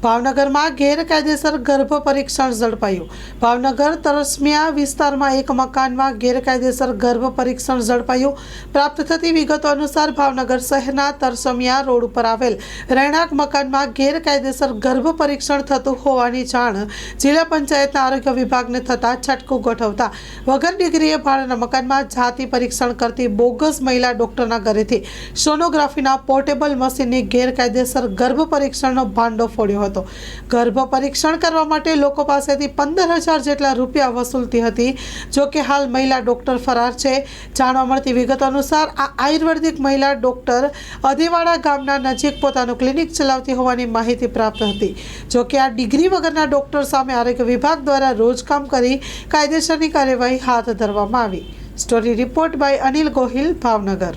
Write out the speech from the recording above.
ભાવનગરમાં ગેરકાયદેસર ગર્ભ પરીક્ષણ ઝડપાયું। ભાવનગર તરસમિયા વિસ્તારમાં એક મકાનમાં ગેરકાયદેસર ગર્ભ પરીક્ષણ ઝડપાયું। પ્રાપ્ત થતી વિગતો અનુસાર ભાવનગર શહેરના તરસમિયા રોડ ઉપર આવેલ રહેણાંક મકાનમાં ગેરકાયદેસર ગર્ભ પરીક્ષણ થતું હોવાની જાણ જિલ્લા પંચાયતના આરોગ્ય વિભાગને થતાં છટકું ગોઠવતા વગર ડિગ્રીએ ભાડાના મકાનમાં જાતિ પરીક્ષણ કરતી બોગસ મહિલા ડોક્ટરના ઘરેથી સોનોગ્રાફીના પોર્ટેબલ મશીનની ગેરકાયદેસર ગર્ભ પરીક્ષણનો ભાંડો ફોડ્યો હતો। ગર્ભ પરીક્ષણ કરવા માટે લોકો પાસેથી 15,000 જેટલા રૂપિયા વસૂલતી હતી। જો કે હાલ મહિલા ડોક્ટર ફરાર છે। જાણવા મળતી વિગતો અનુસાર આ આયુર્વેદિક મહિલા ડોક્ટર અધેવાડા ગામના નજીક પોતાનું ક્લિનિક ચલાવતી હોવાની માહિતી પ્રાપ્ત હતી। જો કે આ ડિગ્રી વગરના ડોક્ટર સામે આરોગ્ય વિભાગ દ્વારા રોજકામ કરી કાયદેસરની કાર્યવાહી હાથ ધરવામાં આવી। Story report by Anil Gohil, Bhavnagar.